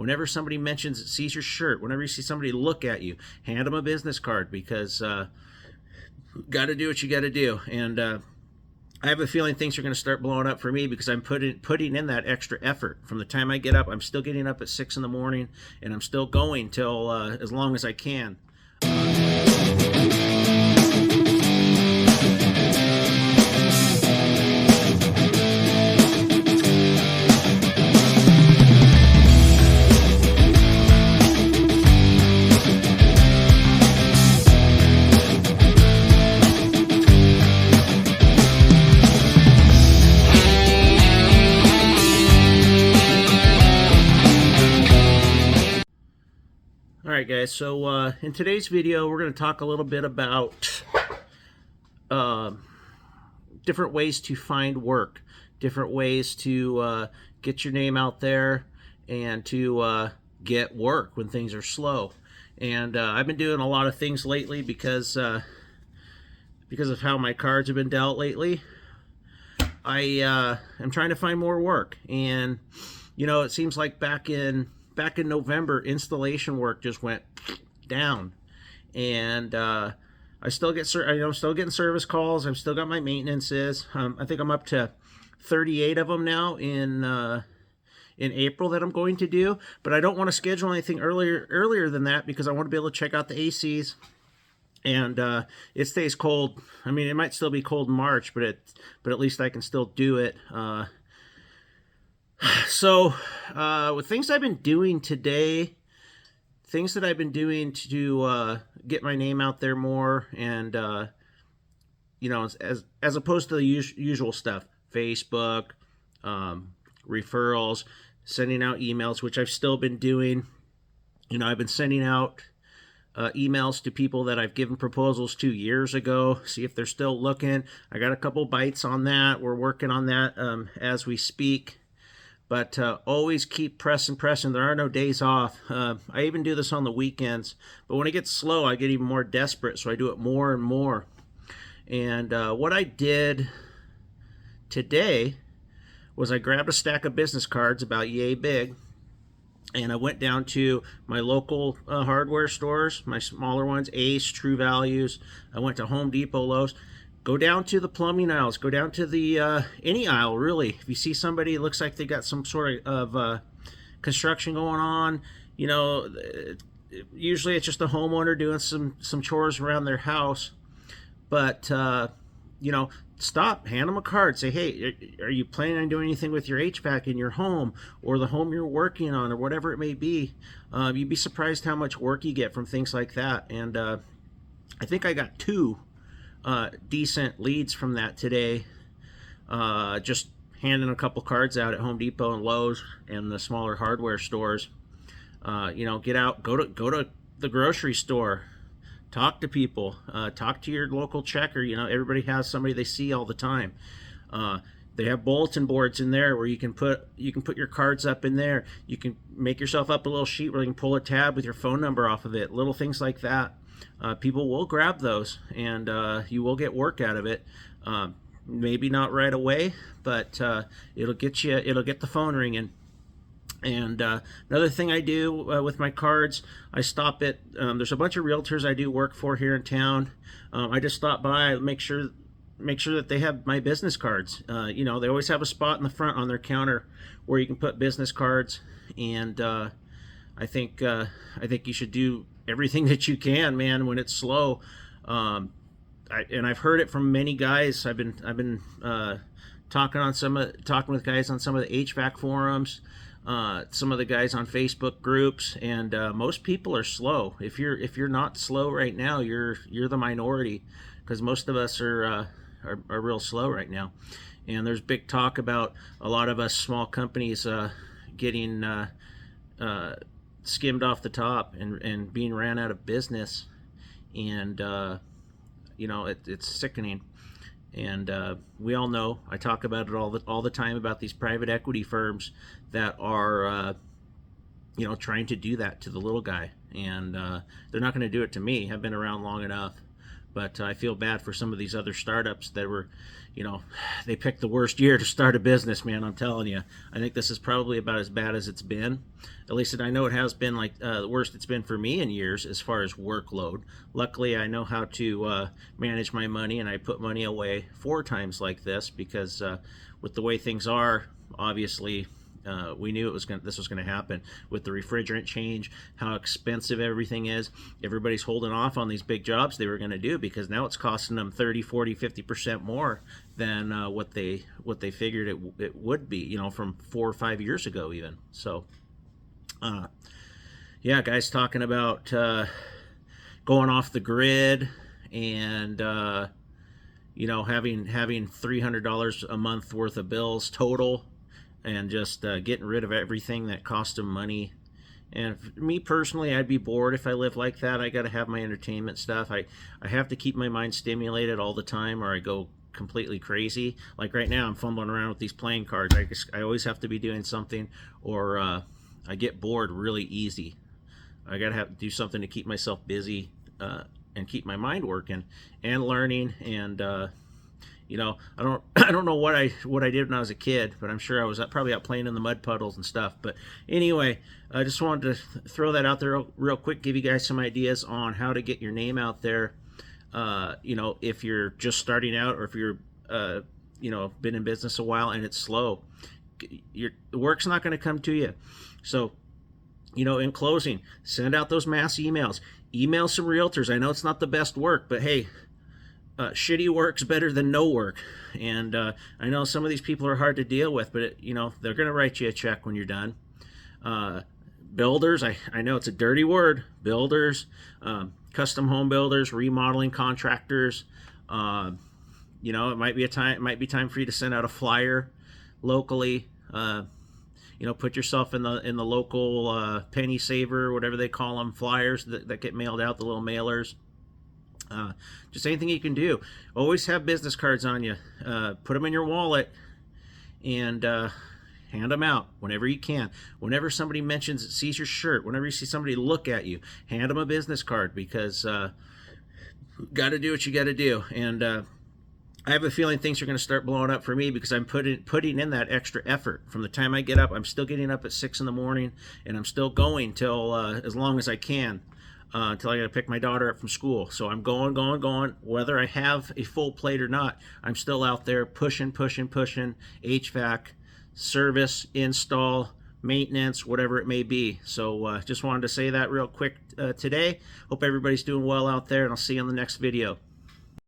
Whenever somebody sees your shirt, whenever you see somebody look at you, hand them a business card, because got to do what you got to do. And I have a feeling things are going to start blowing up for me, because I'm putting in that extra effort. From the time I get up, I'm still getting up at 6 in the morning, and I'm still going till as long as I can. Alright guys, so in today's video we're going to talk a little bit about different ways to find work, different ways to get your name out there and to get work when things are slow. And I've been doing a lot of things lately because of how my cards have been dealt lately. I am trying to find more work, and you know, it seems like back in November, installation work just went down, and I'm still getting service calls. I've still got my maintenances. I think I'm up to 38 of them now in April that I'm going to do, but I don't want to schedule anything earlier than that, because I want to be able to check out the ACs. And it stays cold. I mean, it might still be cold in March, but at least I can still do it. So with things I've been doing today, things that I've been doing to get my name out there more, and you know, as opposed to the usual stuff, Facebook, referrals, sending out emails, which I've still been doing. You know, I've been sending out emails to people that I've given proposals to years ago, see if they're still looking. I got a couple bites on that. We're working on that as we speak. But always keep pressing. There are no days off. I even do this on the weekends. But when it gets slow, I get even more desperate, so I do it more and more. And what I did today was I grabbed a stack of business cards about yay big, and I went down to my local hardware stores, my smaller ones, Ace, True Values. I went to Home Depot, Lowe's. Go down to the plumbing aisles. Go down to the any aisle, really. If you see somebody, it looks like they got some sort of construction going on, you know, usually it's just a homeowner doing some chores around their house. But you know, stop, hand them a card, say, hey, are you planning on doing anything with your HVAC in your home, or the home you're working on, or whatever it may be? You'd be surprised how much work you get from things like that. And I think I got 2 decent leads from that today, just handing a couple cards out at Home Depot and Lowe's and the smaller hardware stores. You know, get out, go to the grocery store, talk to people, talk to your local checker. You know, everybody has somebody they see all the time. They have bulletin boards in there where you can put your cards up in there. You can make yourself up a little sheet where you can pull a tab with your phone number off of it. Little things like that. People will grab those, and you will get work out of it. Maybe not right away, but it'll get the phone ringing. And another thing I do with my cards, I stop at there's a bunch of realtors I do work for here in town. I just stop by, make sure that they have my business cards. You know, they always have a spot in the front on their counter where you can put business cards, and I think you should do everything that you can, man, when it's slow. And I've heard it from many guys. I've been talking with guys on some of the HVAC forums, some of the guys on Facebook groups, and most people are slow. If you're not slow right now, you're the minority, because most of us are real slow right now. And there's big talk about a lot of us small companies getting skimmed off the top and being ran out of business. And you know, it's sickening. And we all know, I talk about it all the time, about these private equity firms that are you know, trying to do that to the little guy. And they're not going to do it to me. I've been around long enough. But I feel bad for some of these other startups that were, they picked the worst year to start a business, man. I'm telling you. I think this is probably about as bad as it's been. At least I know it has been like the worst it's been for me in years as far as workload. Luckily, I know how to manage my money, and I put money away 4 times like this because with the way things are, obviously, we knew this was going to happen with the refrigerant change, how expensive everything is. Everybody's holding off on these big jobs they were going to do because now it's costing them 30, 40, 50% more than what they figured it would be, from 4 or 5 years ago even. So, yeah, guys, talking about going off the grid and having $300 a month worth of bills total, and just getting rid of everything that cost them money. And for me personally, I'd be bored if I lived like that. I got to have my entertainment stuff. I have to keep my mind stimulated all the time, or I go completely crazy. Like right now, I'm fumbling around with these playing cards. I always have to be doing something, or I get bored really easy. I got to have to do something to keep myself busy and keep my mind working and learning. And I don't know what I did when I was a kid, but I'm sure I was probably out playing in the mud puddles and stuff. But anyway, I just wanted to throw that out there real quick, give you guys some ideas on how to get your name out there. If you're just starting out, or if you're been in business a while and it's slow, the work's not going to come to you. So, in closing, send out those mass emails. Email some realtors. I know it's not the best work, but hey, shitty work's better than no work. And I know some of these people are hard to deal with, but they're going to write you a check when you're done. Builders, I know it's a dirty word. Builders, custom home builders, remodeling contractors. It might be time for you to send out a flyer locally. Put yourself in the local penny saver, whatever they call them, flyers that get mailed out, the little mailers. Just anything you can do. Always have business cards on you. Put them in your wallet and hand them out whenever you can. Whenever somebody sees your shirt, whenever you see somebody look at you, hand them a business card, because got to do what you got to do. And I have a feeling things are going to start blowing up for me because I'm putting in that extra effort. From the time I get up, I'm still getting up at 6 in the morning, and I'm still going till as long as I can. Until I got to pick my daughter up from school. So I'm going. Whether I have a full plate or not, I'm still out there pushing. HVAC, service, install, maintenance, whatever it may be. So just wanted to say that real quick today. Hope everybody's doing well out there, and I'll see you on the next video.